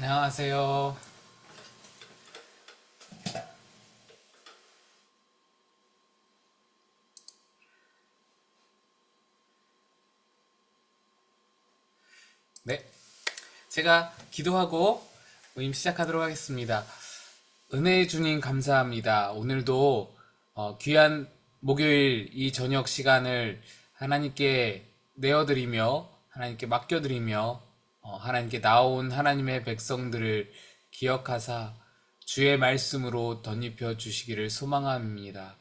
안녕하세요. 네, 제가 기도하고 모임 시작하도록 하겠습니다. 은혜의 주님 감사합니다. 오늘도 귀한 목요일 이 저녁 시간을 하나님께 내어드리며 하나님께 맡겨드리며 하나님께 나온 하나님의 백성들을 기억하사 주의 말씀으로 덧입혀 주시기를 소망합니다.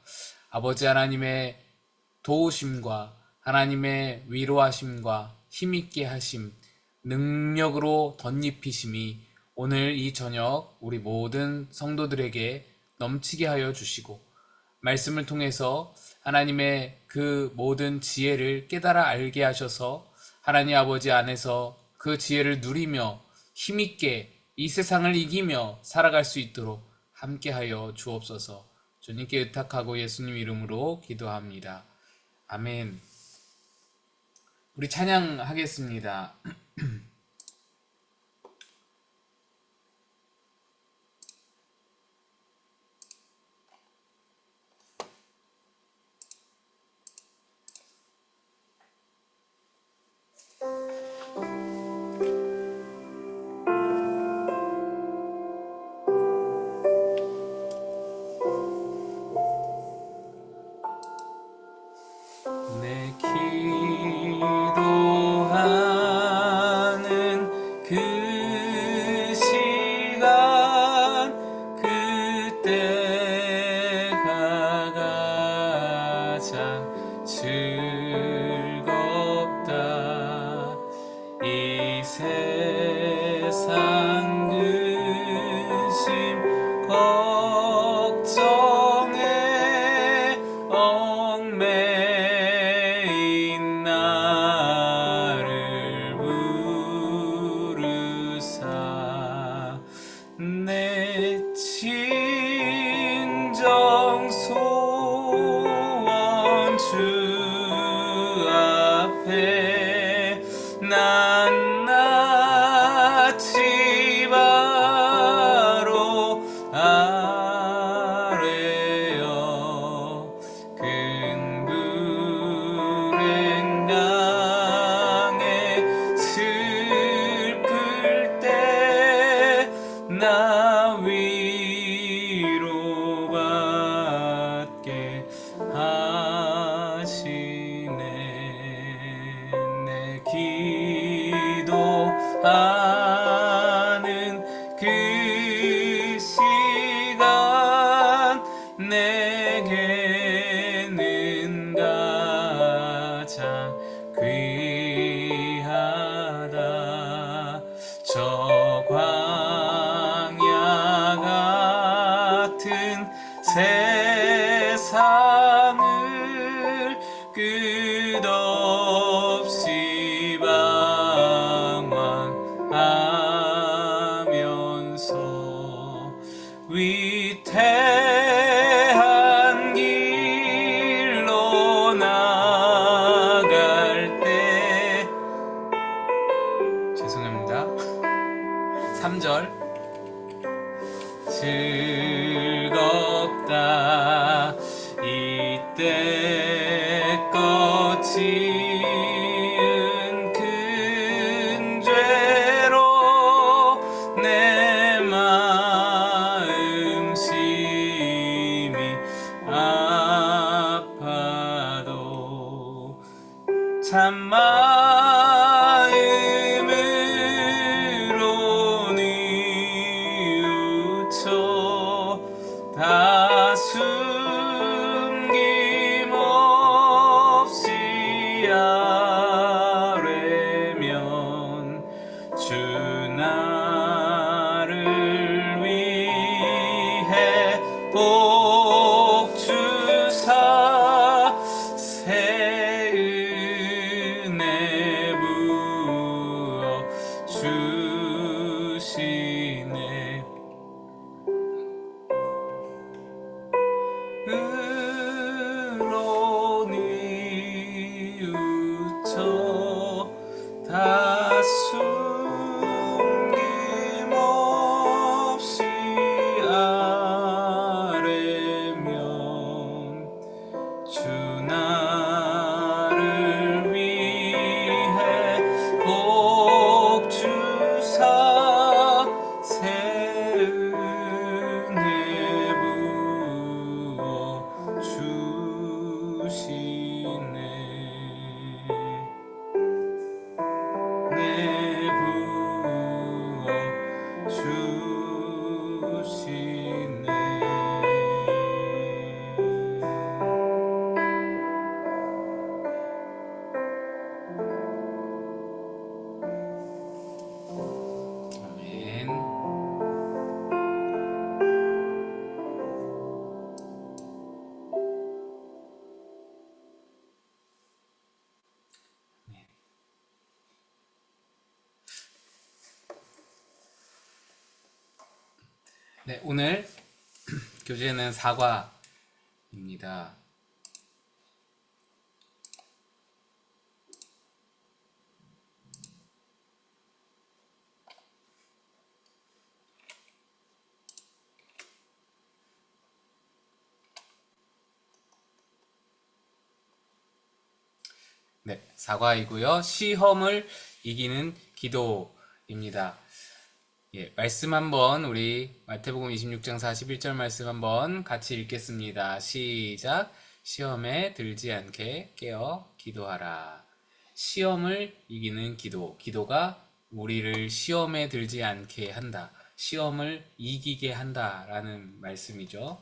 아버지 하나님의 도우심과 하나님의 위로하심과 힘있게 하심, 능력으로 덧입히심이 오늘 이 저녁 우리 모든 성도들에게 넘치게 하여 주시고 말씀을 통해서 하나님의 그 모든 지혜를 깨달아 알게 하셔서 하나님 아버지 안에서 그 지혜를 누리며 힘있게 이 세상을 이기며 살아갈 수 있도록 함께하여 주옵소서. 주님께 의탁하고 예수님 이름으로 기도합니다. 아멘. 우리 찬양하겠습니다. 내 기도하는 그 시간 그때가 가장 즐겁다. 이 세상 근심 걱정에 얽매인 나를 부르사 내 진정 소원 주 앞에 낱낱이 바로 아뢰어 큰 불행 당해 슬플 때 나 위로받게 하시네. 내 기도하는 그 시간 내게는 가장 귀하다. 저 광야 같은 세상을 끝없이 방황하면서 위태한 길로 나갈 때 죄송합니다. 3절 즐겁다. 이때껏 지은 큰 죄로 내 마음 심히 아파도 참마음으로 뉘우쳐 다 숨김없이 아뢰면 주 나를 위해 복 주사 새 은혜 부어 주시네. 으로 뉘우쳐 다 숨김없이 네, 오늘 교재는 사과입니다. 네, 사과이고요. 시험을 이기는 기도입니다. 예, 말씀 한번 우리 마태복음 26장 41절 말씀 한번 같이 읽겠습니다. 시작. 시험에 들지 않게 깨어 기도하라. 시험을 이기는 기도. 기도가 우리를 시험에 들지 않게 한다. 시험을 이기게 한다라는 말씀이죠.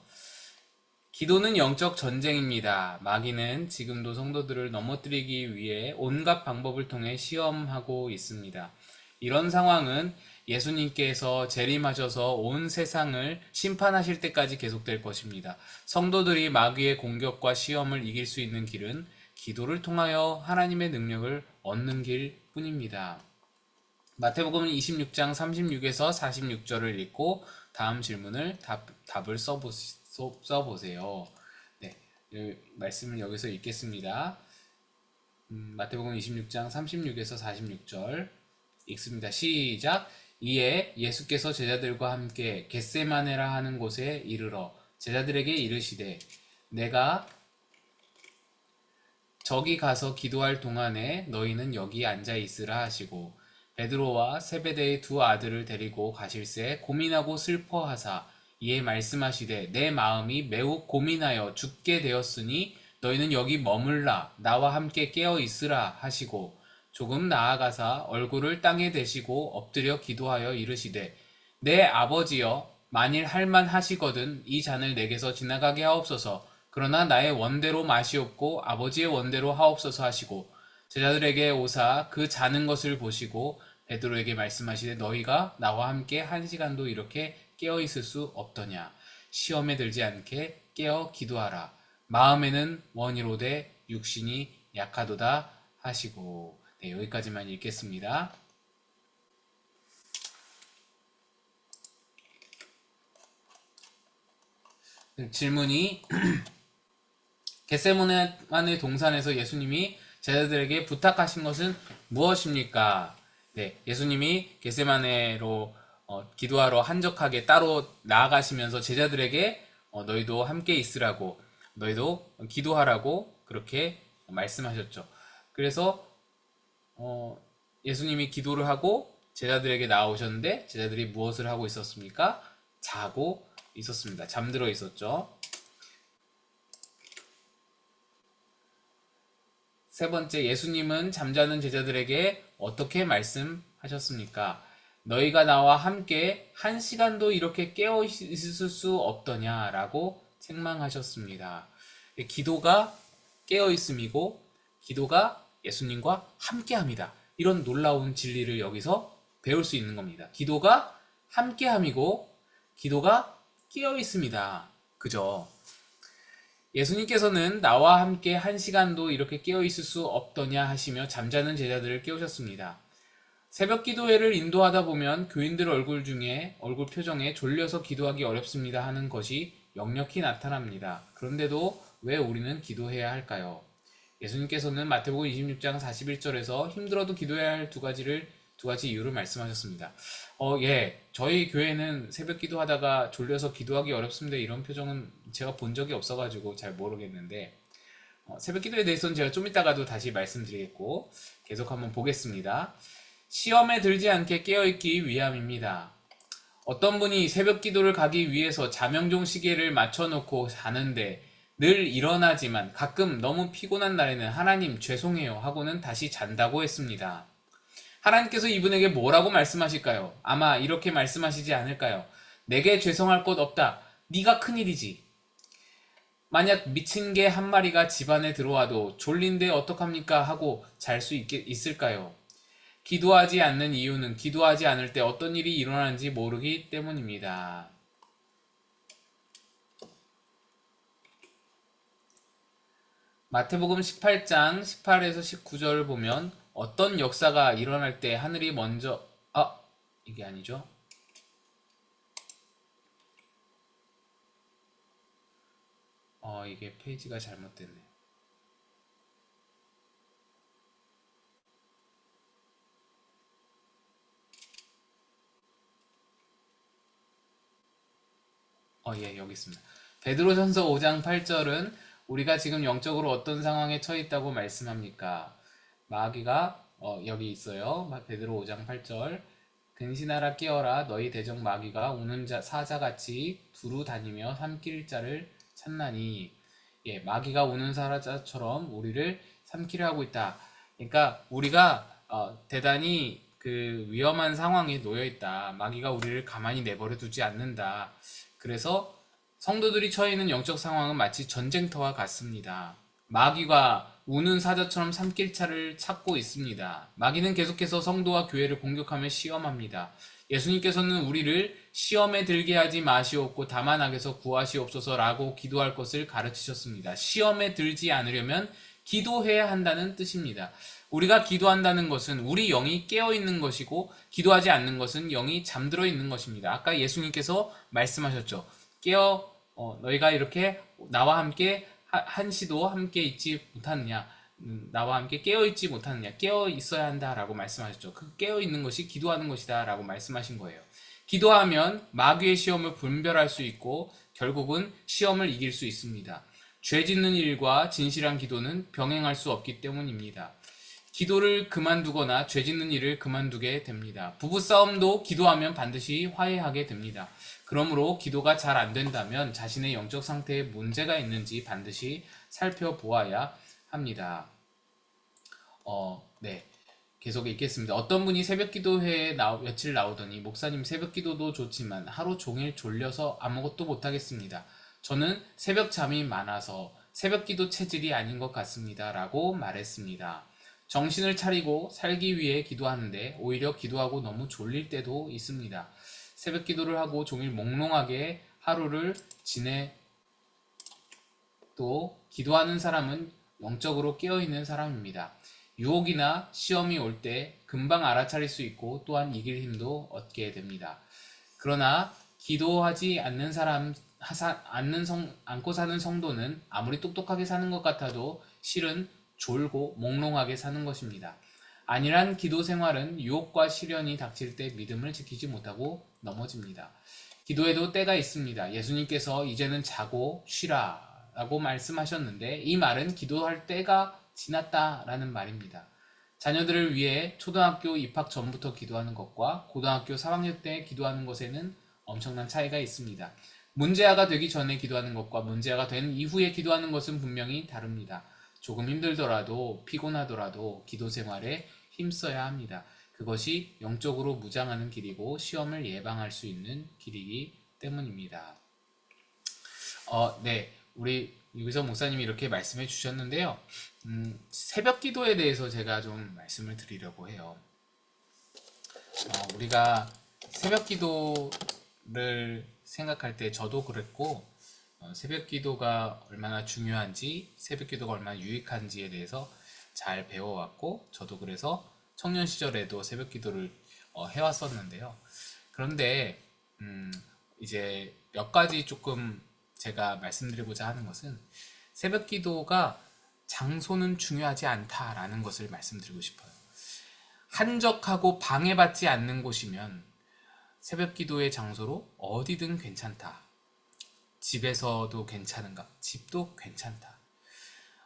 기도는 영적 전쟁입니다. 마귀는 지금도 성도들을 넘어뜨리기 위해 온갖 방법을 통해 시험하고 있습니다. 이런 상황은 예수님께서 재림하셔서 온 세상을 심판하실 때까지 계속될 것입니다. 성도들이 마귀의 공격과 시험을 이길 수 있는 길은 기도를 통하여 하나님의 능력을 얻는 길 뿐입니다. 마태복음 26장 36에서 46절을 읽고 다음 질문을 답을 써보세요. 네, 말씀을 여기서 읽겠습니다. 마태복음 26장 36에서 46절 읽습니다. 시작. 이에 예수께서 제자들과 함께 겟세마네라 하는 곳에 이르러 제자들에게 이르시되 내가 저기 가서 기도할 동안에 너희는 여기 앉아 있으라 하시고 베드로와 세베대의 두 아들을 데리고 가실새 고민하고 슬퍼하사 이에 말씀하시되 내 마음이 매우 고민하여 죽게 되었으니 너희는 여기 머물라 나와 함께 깨어 있으라 하시고 조금 나아가사 얼굴을 땅에 대시고 엎드려 기도하여 이르시되 내 아버지여 만일 할만하시거든 이 잔을 내게서 지나가게 하옵소서. 그러나 나의 원대로 마시옵고 아버지의 원대로 하옵소서 하시고 제자들에게 오사 그 자는 것을 보시고 베드로에게 말씀하시되 너희가 나와 함께 한 시간도 이렇게 깨어 있을 수 없더냐. 시험에 들지 않게 깨어 기도하라. 마음에는 원이로되 육신이 약하도다 하시고. 네, 여기까지만 읽겠습니다. 질문이 겟세마네 동산에서 예수님이 제자들에게 부탁하신 것은 무엇입니까? 네, 예수님이 겟세마네로 기도하러 한적하게 따로 나아가시면서 제자들에게 너희도 함께 있으라고, 너희도 기도하라고 그렇게 말씀하셨죠. 그래서 예수님이 기도를 하고 제자들에게 나오셨는데 제자들이 무엇을 하고 있었습니까? 자고 있었습니다. 잠들어 있었죠. 세 번째, 예수님은 잠자는 제자들에게 어떻게 말씀하셨습니까? 너희가 나와 함께 한 시간도 이렇게 깨어 있을 수 없더냐 라고 책망하셨습니다. 기도가 깨어 있음이고 기도가 예수님과 함께 합니다. 이런 놀라운 진리를 여기서 배울 수 있는 겁니다. 기도가 함께 함이고 기도가 깨어 있습니다. 그죠? 예수님께서는 나와 함께 한 시간도 이렇게 깨어 있을 수 없더냐 하시며 잠자는 제자들을 깨우셨습니다. 새벽 기도회를 인도하다 보면 교인들 얼굴 표정에 졸려서 기도하기 어렵습니다 하는 것이 역력히 나타납니다. 그런데도 왜 우리는 기도해야 할까요? 예수님께서는 마태복음 26장 41절에서 힘들어도 기도해야 할 두 가지 이유를 말씀하셨습니다. 저희 교회는 새벽 기도하다가 졸려서 기도하기 어렵습니다. 이런 표정은 제가 본 적이 없어가지고 잘 모르겠는데, 새벽 기도에 대해서는 제가 좀 이따가도 다시 말씀드리겠고, 계속 한번 보겠습니다. 시험에 들지 않게 깨어있기 위함입니다. 어떤 분이 새벽 기도를 가기 위해서 자명종 시계를 맞춰놓고 자는데 늘 일어나지만 가끔 너무 피곤한 날에는 하나님 죄송해요 하고는 다시 잔다고 했습니다. 하나님께서 이분에게 뭐라고 말씀하실까요? 아마 이렇게 말씀하시지 않을까요? 내게 죄송할 것 없다. 네가 큰일이지. 만약 미친 개 한 마리가 집안에 들어와도 졸린데 어떡합니까 하고 잘 수 있을까요? 기도하지 않는 이유는 기도하지 않을 때 어떤 일이 일어나는지 모르기 때문입니다. 마태복음 18장 18에서 19절을 보면 어떤 역사가 일어날 때 하늘이 먼저 이게 아니죠? 이게 페이지가 잘못됐네. 예, 여기 있습니다. 베드로전서 5장 8절은 우리가 지금 영적으로 어떤 상황에 처해 있다고 말씀합니까? 마귀가 여기 있어요. 베드로 5장 8절. 근신하라 깨어라 너희 대적 마귀가 우는 사자같이 두루 다니며 삼킬 자를 찾나니. 예, 마귀가 우는 사자처럼 우리를 삼키려 하고 있다. 그러니까 우리가 대단히 그 위험한 상황에 놓여 있다. 마귀가 우리를 가만히 내버려 두지 않는다. 그래서 성도들이 처해 있는 영적 상황은 마치 전쟁터와 같습니다. 마귀가 우는 사자처럼 삼킬 차를 찾고 있습니다. 마귀는 계속해서 성도와 교회를 공격하며 시험합니다. 예수님께서는 우리를 시험에 들게 하지 마시옵고 다만 악에서 구하시옵소서라고 기도할 것을 가르치셨습니다. 시험에 들지 않으려면 기도해야 한다는 뜻입니다. 우리가 기도한다는 것은 우리 영이 깨어 있는 것이고, 기도하지 않는 것은 영이 잠들어 있는 것입니다. 아까 예수님께서 말씀하셨죠. 너희가 이렇게 나와 함께 한시도 함께 있지 못하느냐, 나와 함께 깨어 있지 못하느냐, 깨어 있어야 한다라고 말씀하셨죠. 그 깨어 있는 것이 기도하는 것이다라고 말씀하신 거예요. 기도하면 마귀의 시험을 분별할 수 있고 결국은 시험을 이길 수 있습니다. 죄 짓는 일과 진실한 기도는 병행할 수 없기 때문입니다. 기도를 그만두거나 죄 짓는 일을 그만두게 됩니다. 부부싸움도 기도하면 반드시 화해하게 됩니다. 그러므로 기도가 잘 안 된다면 자신의 영적 상태에 문제가 있는지 반드시 살펴보아야 합니다. 네. 계속 읽겠습니다. 어떤 분이 새벽 기도회에 며칠 나오더니 목사님 새벽 기도도 좋지만 하루 종일 졸려서 아무것도 못하겠습니다. 저는 새벽 잠이 많아서 새벽 기도 체질이 아닌 것 같습니다. 라고 말했습니다. 정신을 차리고 살기 위해 기도하는데 오히려 기도하고 너무 졸릴 때도 있습니다. 새벽 기도를 하고 종일 몽롱하게 하루를 지내 또 기도하는 사람은 영적으로 깨어있는 사람입니다. 유혹이나 시험이 올 때 금방 알아차릴 수 있고 또한 이길 힘도 얻게 됩니다. 그러나 기도하지 않는 사람, 않고 사는 성도는 아무리 똑똑하게 사는 것 같아도 실은 졸고 몽롱하게 사는 것입니다. 안일한 기도 생활은 유혹과 시련이 닥칠 때 믿음을 지키지 못하고 넘어집니다. 기도에도 때가 있습니다. 예수님께서 이제는 자고 쉬라 라고 말씀하셨는데 이 말은 기도할 때가 지났다라는 말입니다. 자녀들을 위해 초등학교 입학 전부터 기도하는 것과 고등학교 3학년 때 기도하는 것에는 엄청난 차이가 있습니다. 문제아가 되기 전에 기도하는 것과 문제아가 된 이후에 기도하는 것은 분명히 다릅니다. 조금 힘들더라도 피곤하더라도 기도 생활에 힘써야 합니다. 그것이 영적으로 무장하는 길이고 시험을 예방할 수 있는 길이기 때문입니다. 네. 우리 유기성 목사님이 이렇게 말씀해 주셨는데요. 새벽 기도에 대해서 제가 좀 말씀을 드리려고 해요. 우리가 새벽 기도를 생각할 때 저도 그랬고, 새벽 기도가 얼마나 중요한지, 새벽 기도가 얼마나 유익한지에 대해서 잘 배워왔고, 저도 그래서 청년 시절에도 새벽 기도를 해왔었는데요. 그런데 이제 몇 가지 조금 제가 말씀드리고자 하는 것은 새벽 기도가 장소는 중요하지 않다라는 것을 말씀드리고 싶어요. 한적하고 방해받지 않는 곳이면 새벽 기도의 장소로 어디든 괜찮다. 집에서도 괜찮은가? 집도 괜찮다.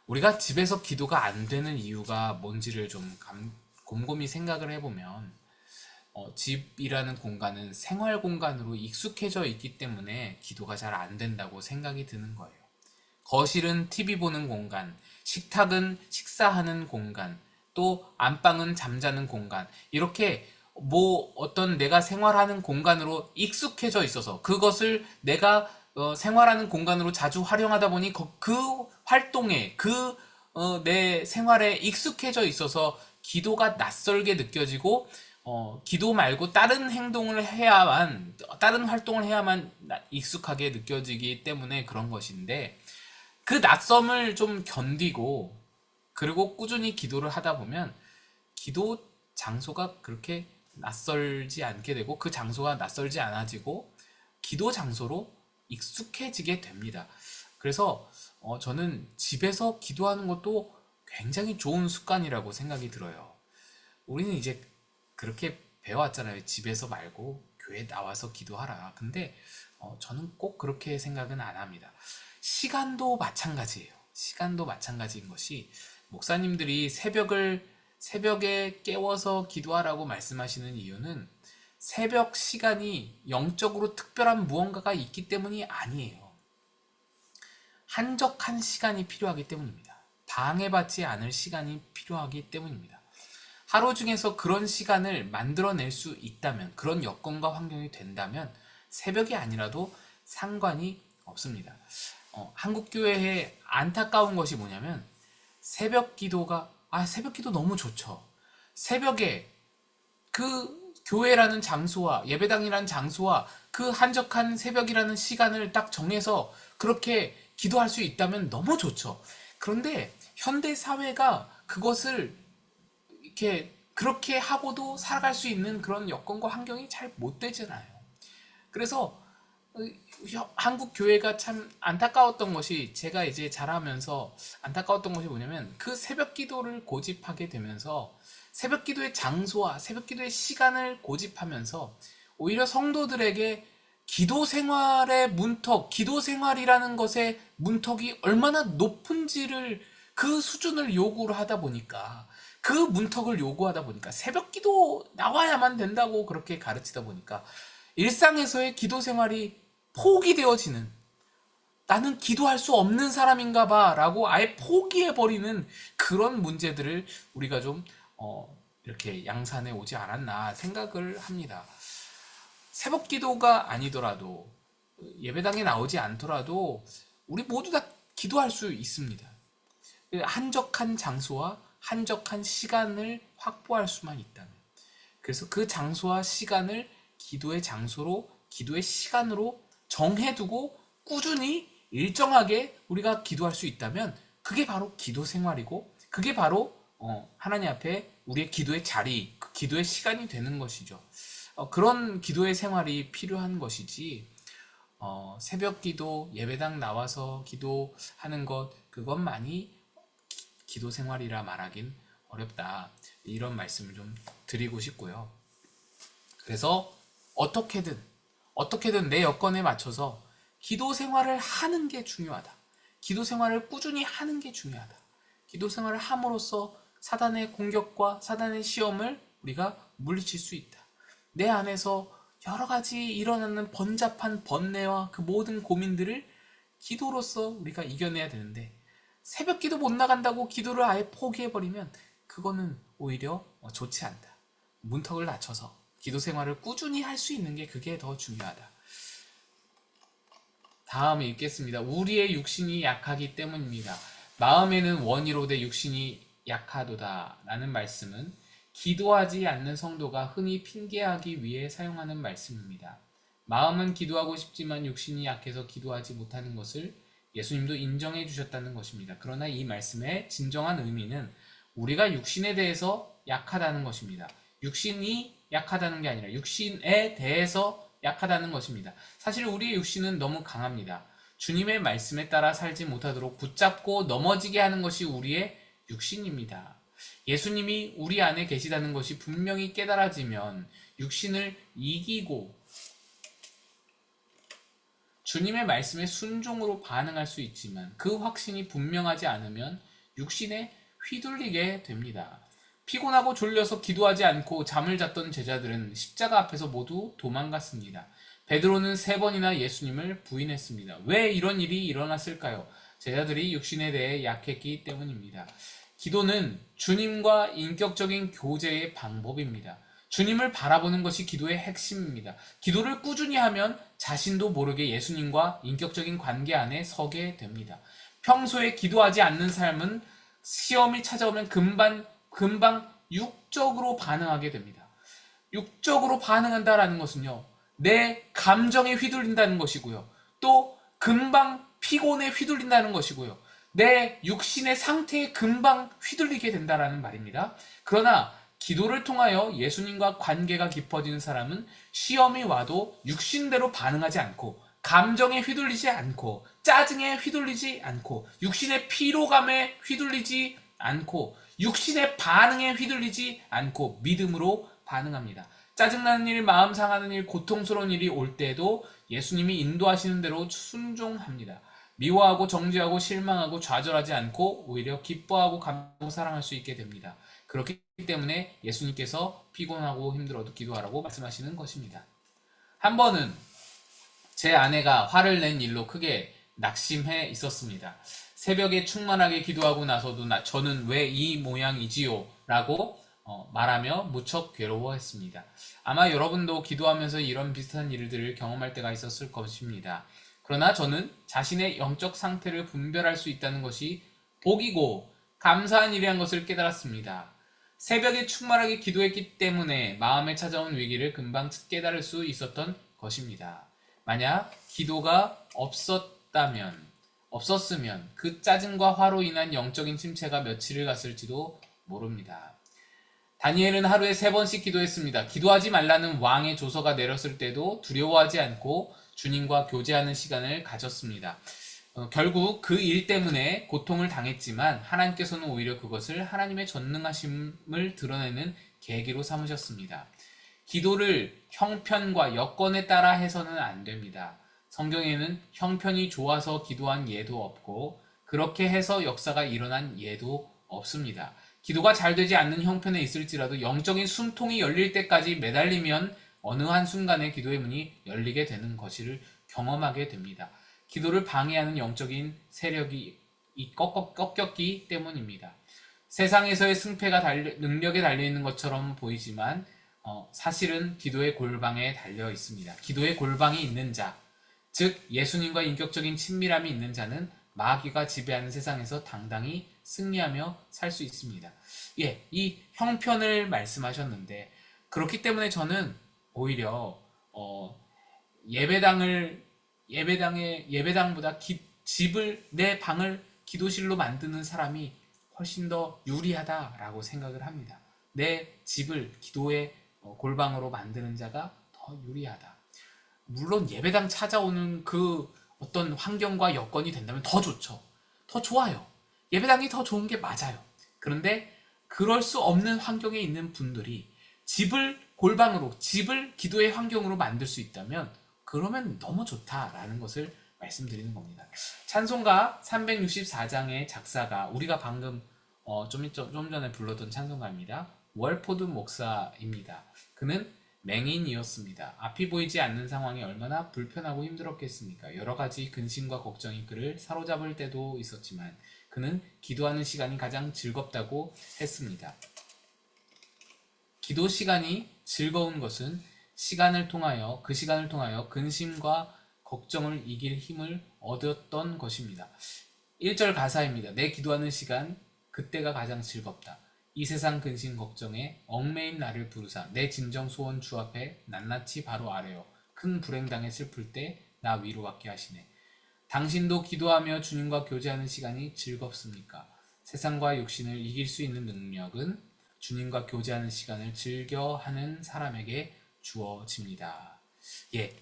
우리가 집에서 기도가 안 되는 이유가 뭔지를 좀 곰곰이 생각을 해보면 집이라는 공간은 생활 공간으로 익숙해져 있기 때문에 기도가 잘 안 된다고 생각이 드는 거예요. 거실은 TV 보는 공간, 식탁은 식사하는 공간, 또 안방은 잠자는 공간, 이렇게 어떤 내가 생활하는 공간으로 익숙해져 있어서 그것을 내가 생활하는 공간으로 자주 활용하다 보니 그 활동에 내 생활에 익숙해져 있어서 기도가 낯설게 느껴지고 기도 말고 다른 활동을 해야만 익숙하게 느껴지기 때문에 그런 것인데 그 낯섦을 좀 견디고 그리고 꾸준히 기도를 하다 보면 기도 장소가 그렇게 낯설지 않게 되고 그 장소가 낯설지 않아지고 기도 장소로 익숙해지게 됩니다. 그래서 저는 집에서 기도하는 것도 굉장히 좋은 습관이라고 생각이 들어요. 우리는 이제 그렇게 배워왔잖아요. 집에서 말고 교회 나와서 기도하라. 근데 저는 꼭 그렇게 생각은 안 합니다. 시간도 마찬가지예요. 시간도 마찬가지인 것이 목사님들이 새벽에 깨워서 기도하라고 말씀하시는 이유는 새벽 시간이 영적으로 특별한 무언가가 있기 때문이 아니에요. 한적한 시간이 필요하기 때문입니다. 방해받지 않을 시간이 필요하기 때문입니다. 하루 중에서 그런 시간을 만들어낼 수 있다면, 그런 여건과 환경이 된다면 새벽이 아니라도 상관이 없습니다. 한국 교회에 안타까운 것이 뭐냐면 새벽 기도 너무 좋죠. 새벽에 그 교회라는 장소와 예배당이라는 장소와 그 한적한 새벽이라는 시간을 딱 정해서 그렇게 기도할 수 있다면 너무 좋죠. 그런데 현대 사회가 그것을 이렇게 그렇게 하고도 살아갈 수 있는 그런 여건과 환경이 잘 못 되잖아요. 그래서 한국 교회가 참 안타까웠던 것이, 제가 이제 자라면서 안타까웠던 것이 뭐냐면 그 새벽 기도를 고집하게 되면서 새벽 기도의 장소와 새벽 기도의 시간을 고집하면서 오히려 성도들에게 기도 생활의 문턱, 기도 생활이라는 것의 문턱이 얼마나 높은지를, 그 수준을 요구를 하다 보니까, 그 문턱을 요구하다 보니까 새벽 기도 나와야만 된다고 그렇게 가르치다 보니까 일상에서의 기도 생활이 포기되어지는, 나는 기도할 수 없는 사람인가 봐 라고 아예 포기해버리는 그런 문제들을 우리가 좀 이렇게 양산해 오지 않았나 생각을 합니다. 새벽 기도가 아니더라도, 예배당에 나오지 않더라도 우리 모두 다 기도할 수 있습니다. 한적한 장소와 한적한 시간을 확보할 수만 있다면, 그래서 그 장소와 시간을 기도의 장소로, 기도의 시간으로 정해두고 꾸준히 일정하게 우리가 기도할 수 있다면 그게 바로 기도 생활이고, 그게 바로 하나님 앞에 우리의 기도의 자리, 그 기도의 시간이 되는 것이죠. 그런 기도의 생활이 필요한 것이지, 새벽 기도, 예배당 나와서 기도하는 것, 그것만이 기도 생활이라 말하긴 어렵다. 이런 말씀을 좀 드리고 싶고요. 그래서 어떻게든 내 여건에 맞춰서 기도 생활을 하는 게 중요하다. 기도 생활을 꾸준히 하는 게 중요하다. 기도 생활을 함으로써 사단의 공격과 사단의 시험을 우리가 물리칠 수 있다. 내 안에서 여러 가지 일어나는 번잡한 번뇌와 그 모든 고민들을 기도로서 우리가 이겨내야 되는데, 새벽 기도 못 나간다고 기도를 아예 포기해버리면 그거는 오히려 좋지 않다. 문턱을 낮춰서 기도 생활을 꾸준히 할 수 있는 게, 그게 더 중요하다. 다음에 읽겠습니다. 우리의 육신이 약하기 때문입니다. 마음에는 원이로 되 육신이 약하도다 라는 말씀은 기도하지 않는 성도가 흔히 핑계하기 위해 사용하는 말씀입니다. 마음은 기도하고 싶지만 육신이 약해서 기도하지 못하는 것을 예수님도 인정해 주셨다는 것입니다. 그러나 이 말씀의 진정한 의미는 우리가 육신에 대해서 약하다는 것입니다. 육신이 약하다는 게 아니라 육신에 대해서 약하다는 것입니다. 사실 우리의 육신은 너무 강합니다. 주님의 말씀에 따라 살지 못하도록 붙잡고 넘어지게 하는 것이 우리의 육신입니다. 예수님이 우리 안에 계시다는 것이 분명히 깨달아지면 육신을 이기고 주님의 말씀에 순종으로 반응할 수 있지만, 그 확신이 분명하지 않으면 육신에 휘둘리게 됩니다. 피곤하고 졸려서 기도하지 않고 잠을 잤던 제자들은 십자가 앞에서 모두 도망갔습니다. 베드로는 3번이나 예수님을 부인했습니다. 왜 이런 일이 일어났을까요? 제자들이 육신에 대해 약했기 때문입니다. 기도는 주님과 인격적인 교제의 방법입니다. 주님을 바라보는 것이 기도의 핵심입니다. 기도를 꾸준히 하면 자신도 모르게 예수님과 인격적인 관계 안에 서게 됩니다. 평소에 기도하지 않는 삶은 시험이 찾아오면 금방 육적으로 반응하게 됩니다. 육적으로 반응한다라는 것은요, 내 감정에 휘둘린다는 것이고요, 또 금방 피곤에 휘둘린다는 것이고요, 내 육신의 상태에 금방 휘둘리게 된다라는 말입니다. 그러나 기도를 통하여 예수님과 관계가 깊어지는 사람은 시험이 와도 육신대로 반응하지 않고, 감정에 휘둘리지 않고, 짜증에 휘둘리지 않고, 육신의 피로감에 휘둘리지 않고, 육신의 반응에 휘둘리지 않고 믿음으로 반응합니다. 짜증나는 일, 마음 상하는 일, 고통스러운 일이 올 때도 예수님이 인도하시는 대로 순종합니다. 미워하고 정죄하고 실망하고 좌절하지 않고 오히려 기뻐하고 감사하고 사랑할 수 있게 됩니다. 그렇기 때문에 예수님께서 피곤하고 힘들어도 기도하라고 말씀하시는 것입니다. 한 번은 제 아내가 화를 낸 일로 크게 낙심해 있었습니다. 새벽에 충만하게 기도하고 나서도 저는 왜 이 모양이지요? 라고 말하며 무척 괴로워했습니다. 아마 여러분도 기도하면서 이런 비슷한 일들을 경험할 때가 있었을 것입니다. 그러나 저는 자신의 영적 상태를 분별할 수 있다는 것이 복이고 감사한 일이란 것을 깨달았습니다. 새벽에 충만하게 기도했기 때문에 마음에 찾아온 위기를 금방 깨달을 수 있었던 것입니다. 만약 기도가 없었으면 그 짜증과 화로 인한 영적인 침체가 며칠을 갔을지도 모릅니다. 다니엘은 하루에 3번씩 기도했습니다. 기도하지 말라는 왕의 조서가 내렸을 때도 두려워하지 않고 주님과 교제하는 시간을 가졌습니다. 결국 그 일 때문에 고통을 당했지만 하나님께서는 오히려 그것을 하나님의 전능하심을 드러내는 계기로 삼으셨습니다. 기도를 형편과 여건에 따라 해서는 안 됩니다. 성경에는 형편이 좋아서 기도한 예도 없고 그렇게 해서 역사가 일어난 예도 없습니다. 기도가 잘 되지 않는 형편에 있을지라도 영적인 숨통이 열릴 때까지 매달리면 어느 한순간에 기도의 문이 열리게 되는 것을 경험하게 됩니다. 기도를 방해하는 영적인 세력이 꺾였기 때문입니다. 세상에서의 승패가 능력에 달려있는 것처럼 보이지만 사실은 기도의 골방에 달려 있습니다. 기도의 골방이 있는 자, 즉 예수님과 인격적인 친밀함이 있는 자는 마귀가 지배하는 세상에서 당당히 승리하며 살 수 있습니다. 예, 이 형편을 말씀하셨는데 그렇기 때문에 저는 오히려 예배당보다 집을 내 방을 기도실로 만드는 사람이 훨씬 더 유리하다라고 생각을 합니다. 내 집을 기도의 골방으로 만드는 자가 더 유리하다. 물론 예배당 찾아오는 그 어떤 환경과 여건이 된다면 더 좋죠. 더 좋아요. 예배당이 더 좋은 게 맞아요. 그런데 그럴 수 없는 환경에 있는 분들이 집을 골방으로, 집을 기도의 환경으로 만들 수 있다면 그러면 너무 좋다라는 것을 말씀드리는 겁니다. 찬송가 364장의 작사가 우리가 방금 좀 전에 불렀던 찬송가입니다. 월포드 목사입니다. 그는 맹인이었습니다. 앞이 보이지 않는 상황이 얼마나 불편하고 힘들었겠습니까? 여러 가지 근심과 걱정이 그를 사로잡을 때도 있었지만 그는 기도하는 시간이 가장 즐겁다고 했습니다. 기도 시간이 즐거운 것은 그 시간을 통하여 근심과 걱정을 이길 힘을 얻었던 것입니다. 1절 가사입니다. 내 기도하는 시간, 그때가 가장 즐겁다. 이 세상 근심 걱정에 얽매인 나를 부르사 내 진정 소원 주 앞에 낱낱이 바로 아래요. 큰 불행당에 슬플 때 나 위로받게 하시네. 당신도 기도하며 주님과 교제하는 시간이 즐겁습니까? 세상과 육신을 이길 수 있는 능력은 주님과 교제하는 시간을 즐겨하는 사람에게 주어집니다. 예,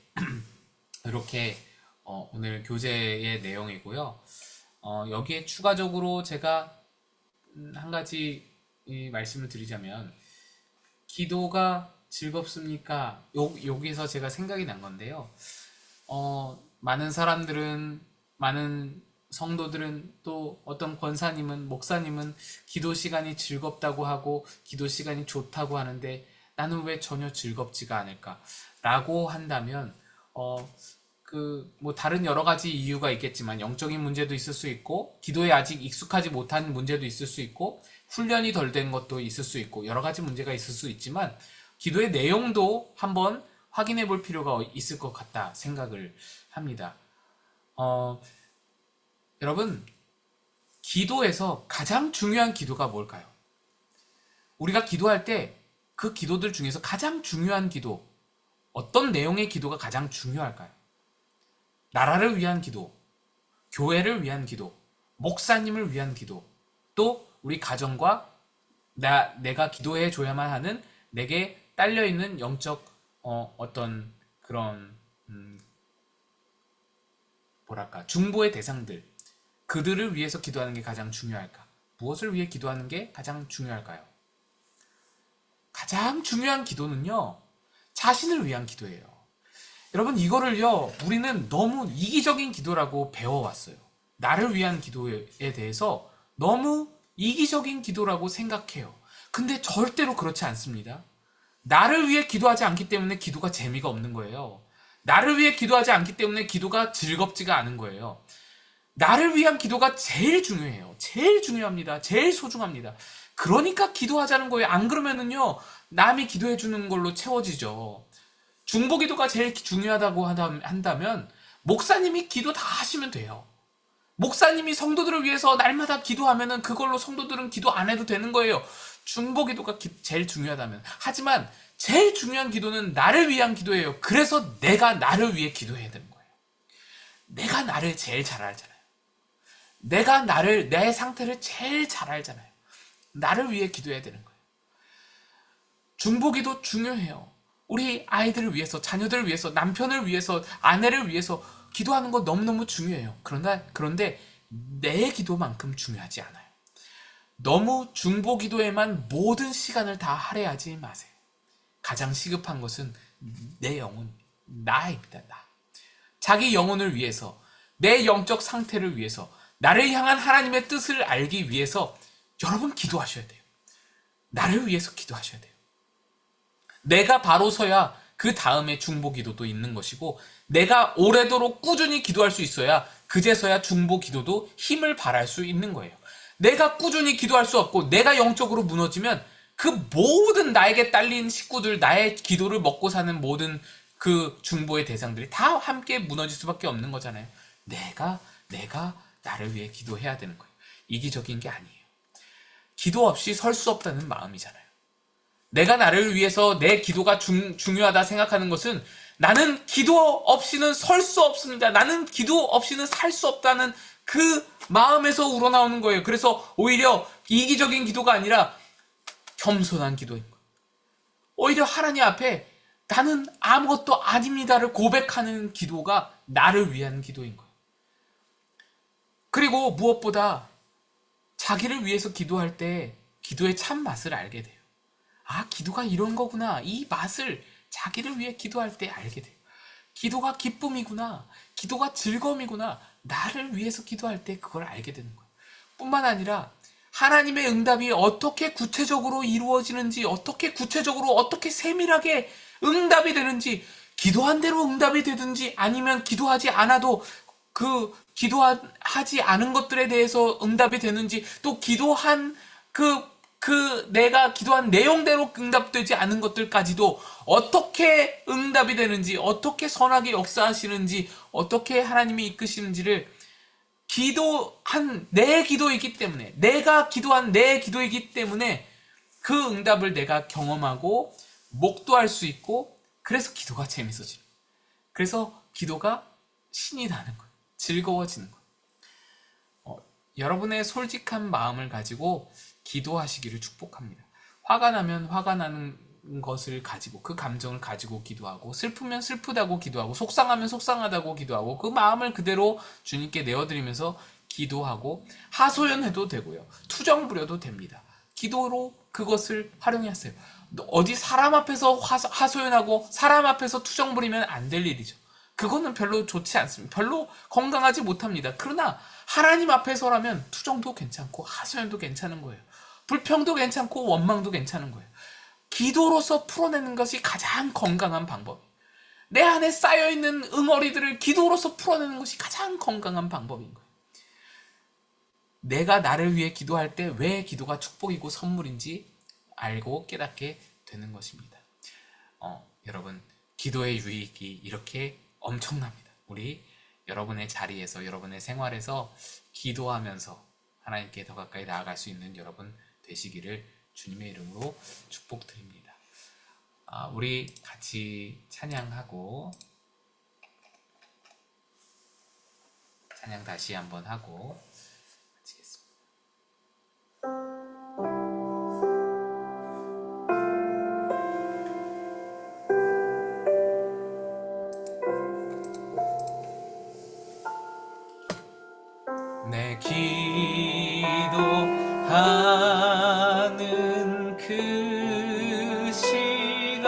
이렇게 오늘 교제의 내용이고요. 여기에 추가적으로 제가 한 가지 말씀을 드리자면 기도가 즐겁습니까? 여기서 제가 생각이 난 건데요. 많은 사람들은, 많은 성도들은 또 어떤 권사님은, 목사님은 기도 시간이 즐겁다고 하고 기도 시간이 좋다고 하는데 나는 왜 전혀 즐겁지가 않을까? 라고 한다면 뭐 다른 여러 가지 이유가 있겠지만 영적인 문제도 있을 수 있고 기도에 아직 익숙하지 못한 문제도 있을 수 있고 훈련이 덜 된 것도 있을 수 있고 여러 가지 문제가 있을 수 있지만 기도의 내용도 한번 확인해 볼 필요가 있을 것 같다 생각을 합니다. 여러분, 기도에서 가장 중요한 기도가 뭘까요? 우리가 기도할 때 그 기도들 중에서 가장 중요한 기도, 어떤 내용의 기도가 가장 중요할까요? 나라를 위한 기도, 교회를 위한 기도, 목사님을 위한 기도, 또 우리 가정과 내가 기도해 줘야만 하는 내게 딸려있는 영적 어떤 그런 뭐랄까, 중보의 대상들, 그들을 위해서 기도하는 게 가장 중요할까? 무엇을 위해 기도하는 게 가장 중요할까요? 가장 중요한 기도는요, 자신을 위한 기도예요. 여러분, 이거를요, 우리는 너무 이기적인 기도라고 배워왔어요. 나를 위한 기도에 대해서 너무 이기적인 기도라고 생각해요. 근데 절대로 그렇지 않습니다. 나를 위해 기도하지 않기 때문에 기도가 재미가 없는 거예요. 나를 위해 기도하지 않기 때문에 기도가 즐겁지가 않은 거예요. 나를 위한 기도가 제일 중요해요. 제일 중요합니다. 제일 소중합니다. 그러니까 기도하자는 거예요. 안 그러면은요, 남이 기도해 주는 걸로 채워지죠. 중보기도가 제일 중요하다고 한다면 목사님이 기도 다 하시면 돼요. 목사님이 성도들을 위해서 날마다 기도하면은 그걸로 성도들은 기도 안 해도 되는 거예요. 중보기도가 제일 중요하다면. 하지만 제일 중요한 기도는 나를 위한 기도예요. 그래서 내가 나를 위해 기도해야 되는 거예요. 내가 나를 제일 잘 알잖아요. 내가 내 상태를 제일 잘 알잖아요. 나를 위해 기도해야 되는 거예요. 중보기도 중요해요. 우리 아이들을 위해서, 자녀들을 위해서, 남편을 위해서, 아내를 위해서 기도하는 거 너무너무 중요해요. 그런데 내 기도만큼 중요하지 않아요. 너무 중보기도에만 모든 시간을 다 할애하지 마세요. 가장 시급한 것은 내 영혼, 나입니다. 나. 자기 영혼을 위해서, 내 영적 상태를 위해서, 나를 향한 하나님의 뜻을 알기 위해서 여러분 기도하셔야 돼요. 나를 위해서 기도하셔야 돼요. 내가 바로 서야 그 다음에 중보 기도도 있는 것이고, 내가 오래도록 꾸준히 기도할 수 있어야 그제서야 중보 기도도 힘을 발할 수 있는 거예요. 내가 꾸준히 기도할 수 없고 내가 영적으로 무너지면 그 모든 나에게 딸린 식구들, 나의 기도를 먹고 사는 모든 그 중보의 대상들이 다 함께 무너질 수밖에 없는 거잖아요. 내가 나를 위해 기도해야 되는 거예요. 이기적인 게 아니에요. 기도 없이 설 수 없다는 마음이잖아요. 내가 나를 위해서 내 기도가 중요하다 생각하는 것은 나는 기도 없이는 설 수 없습니다. 나는 기도 없이는 살 수 없다는 그 마음에서 우러나오는 거예요. 그래서 오히려 이기적인 기도가 아니라 겸손한 기도인 거예요. 오히려 하나님 앞에 나는 아무것도 아닙니다를 고백하는 기도가 나를 위한 기도인 거예요. 그리고 무엇보다 자기를 위해서 기도할 때 기도의 참 맛을 알게 돼요. 아, 기도가 이런 거구나. 이 맛을 자기를 위해 기도할 때 알게 돼요. 기도가 기쁨이구나. 기도가 즐거움이구나. 나를 위해서 기도할 때 그걸 알게 되는 거예요. 뿐만 아니라 하나님의 응답이 어떻게 구체적으로 이루어지는지, 어떻게 구체적으로, 어떻게 세밀하게 응답이 되는지, 기도한 대로 응답이 되든지 아니면 기도하지 않아도 그 기도하지 않은 것들에 대해서 응답이 되는지, 또 기도한 내가 기도한 내용대로 응답되지 않은 것들까지도 어떻게 응답이 되는지, 어떻게 선하게 역사하시는지, 어떻게 하나님이 이끄시는지를 기도한 내 기도이기 때문에, 내가 기도한 내 기도이기 때문에 그 응답을 내가 경험하고 목도할 수 있고, 그래서 기도가 재밌어지는 거예요. 그래서 기도가 신이 나는 거예요. 즐거워지는 거예요. 여러분의 솔직한 마음을 가지고 기도하시기를 축복합니다. 화가 나면 화가 나는 것을 가지고, 그 감정을 가지고 기도하고, 슬프면 슬프다고 기도하고, 속상하면 속상하다고 기도하고, 그 마음을 그대로 주님께 내어드리면서 기도하고, 하소연해도 되고요, 투정 부려도 됩니다. 기도로 그것을 활용하세요. 어디 사람 앞에서 하소연하고 사람 앞에서 투정 부리면 안 될 일이죠. 그거는 별로 좋지 않습니다. 별로 건강하지 못합니다. 그러나 하나님 앞에서라면 투정도 괜찮고 하소연도 괜찮은 거예요. 불평도 괜찮고 원망도 괜찮은 거예요. 기도로서 풀어내는 것이 가장 건강한 방법이에요. 내 안에 쌓여있는 응어리들을 기도로서 풀어내는 것이 가장 건강한 방법인 거예요. 내가 나를 위해 기도할 때 왜 기도가 축복이고 선물인지 알고 깨닫게 되는 것입니다. 여러분, 기도의 유익이 이렇게 엄청납니다. 우리 여러분의 자리에서, 여러분의 생활에서 기도하면서 하나님께 더 가까이 나아갈 수 있는 여러분 되시기를 주님의 이름으로 축복드립니다. 우리 같이 찬양하고, 찬양 다시 한번 하고 마치겠습니다. 기도하는 그 시간,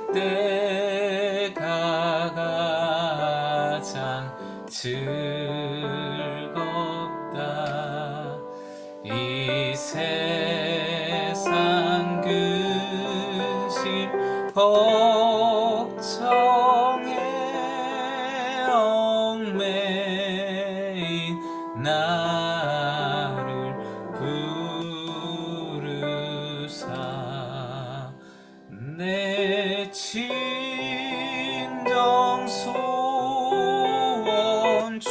그때가 가장 즐겁다. 이 세상 근심 걱정에 얽매인 나를 부르사 내 진정 소원 주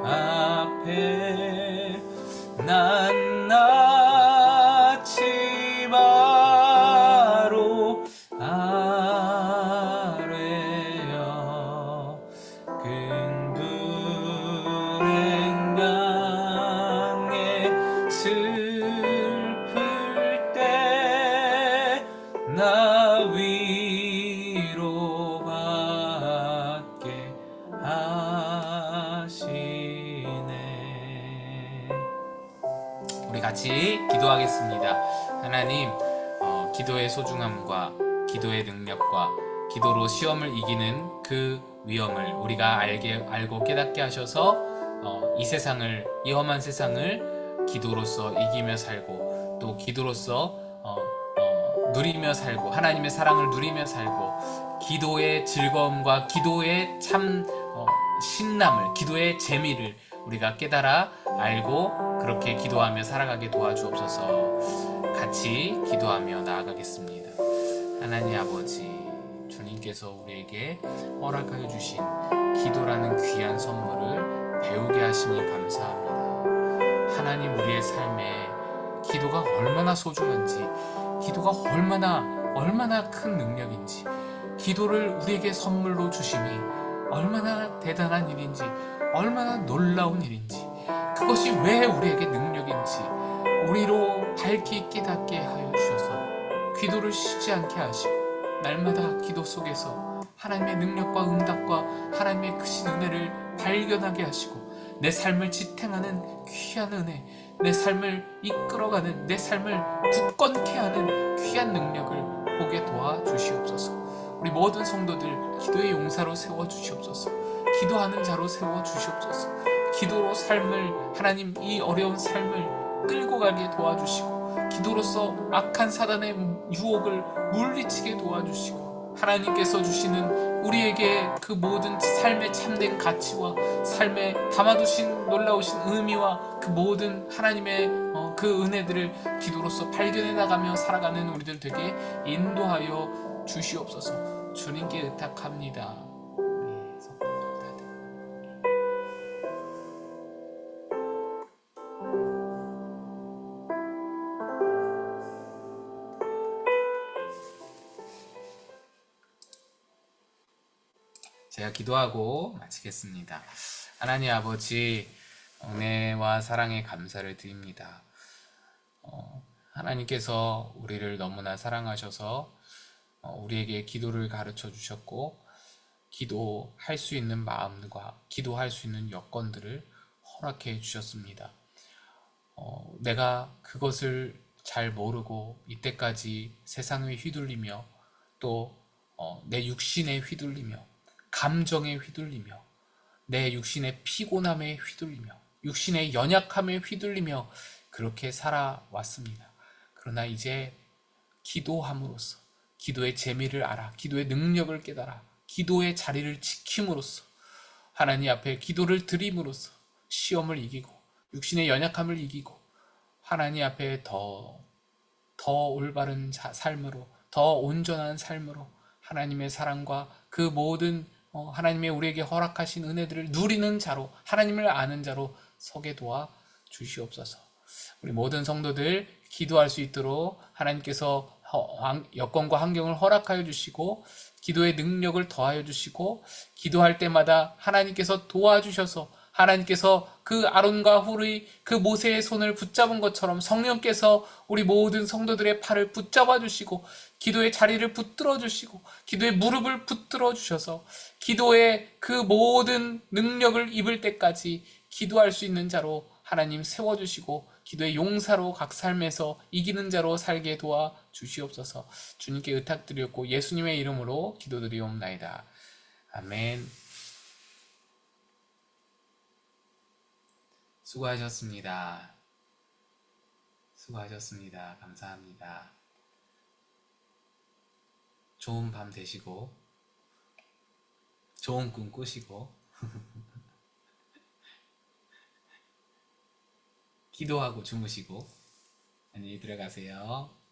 앞에 난 낯이 바로 아뢰어 큰 불행강에 슬플 때 나 위로받게 하시네. 우리 같이 기도하겠습니다. 하나님, 기도의 소중함과 기도의 능력과 기도로 시험을 이기는 그 위험을 우리가 알고 깨닫게 하셔서 이 세상을, 이 험한 세상을 기도로서 이기며 살고, 또 기도로서 누리며 살고, 하나님의 사랑을 누리며 살고, 기도의 즐거움과 기도의 참 신남을, 기도의 재미를 우리가 깨달아 알고 그렇게 기도하며 살아가게 도와주옵소서. 같이 기도하며 나아가겠습니다. 하나님 아버지, 주님께서 우리에게 허락하여 주신 기도라는 귀한 선물을 배우게 하시니 감사합니다. 하나님, 우리의 삶에 기도가 얼마나 소중한지, 기도가 얼마나 큰 능력인지, 기도를 우리에게 선물로 주심이 얼마나 대단한 일인지, 얼마나 놀라운 일인지, 그것이 왜 우리에게 능력인지 우리로 밝히 깨닫게 하여 주셔서 기도를 쉬지 않게 하시고, 날마다 기도 속에서 하나님의 능력과 응답과 하나님의 크신 은혜를 발견하게 하시고, 내 삶을 지탱하는 귀한 은혜, 내 삶을 이끌어가는, 내 삶을 굳건케 하는 귀한 능력을 보게 도와주시옵소서. 우리 모든 성도들 기도의 용사로 세워주시옵소서. 기도하는 자로 세워주시옵소서. 기도로 삶을, 하나님, 이 어려운 삶을 끌고 가게 도와주시고, 기도로서 악한 사단의 유혹을 물리치게 도와주시고, 하나님께서 주시는 우리에게 그 모든 삶의 참된 가치와 삶에 담아두신 놀라우신 의미와 그 모든 하나님의 그 은혜들을 기도로서 발견해 나가며 살아가는 우리들 되게 인도하여 주시옵소서. 주님께 의탁합니다. 제가 기도하고 마치겠습니다. 하나님 아버지, 은혜와 사랑에 감사를 드립니다. 하나님께서 우리를 너무나 사랑하셔서 우리에게 기도를 가르쳐 주셨고, 기도할 수 있는 마음과 기도할 수 있는 여건들을 허락해 주셨습니다. 내가 그것을 잘 모르고 이때까지 세상에 휘둘리며, 또 내 육신에 휘둘리며, 감정에 휘둘리며, 내 육신의 피곤함에 휘둘리며, 육신의 연약함에 휘둘리며 그렇게 살아왔습니다. 그러나 이제 기도함으로써, 기도의 재미를 알아, 기도의 능력을 깨달아, 기도의 자리를 지킴으로써, 하나님 앞에 기도를 드림으로써 시험을 이기고, 육신의 연약함을 이기고, 하나님 앞에 더 올바른 삶으로, 더 온전한 삶으로 하나님의 사랑과 그 모든 하나님의 우리에게 허락하신 은혜들을 누리는 자로, 하나님을 아는 자로 서게 도와 주시옵소서. 우리 모든 성도들 기도할 수 있도록 하나님께서 여건과 환경을 허락하여 주시고, 기도의 능력을 더하여 주시고, 기도할 때마다 하나님께서 도와주셔서, 하나님께서 그 아론과 훌의 그 모세의 손을 붙잡은 것처럼 성령께서 우리 모든 성도들의 팔을 붙잡아 주시고, 기도의 자리를 붙들어 주시고 기도의 무릎을 붙들어 주셔서 기도의 그 모든 능력을 입을 때까지 기도할 수 있는 자로 하나님 세워주시고 기도의 용사로 각 삶에서 이기는 자로 살게 도와 주시옵소서. 주님께 의탁드렸고 예수님의 이름으로 기도드리옵나이다. 아멘. 수고하셨습니다. 수고하셨습니다. 감사합니다. 좋은 밤 되시고 좋은 꿈 꾸시고 기도하고 주무시고 안녕히 들어가세요.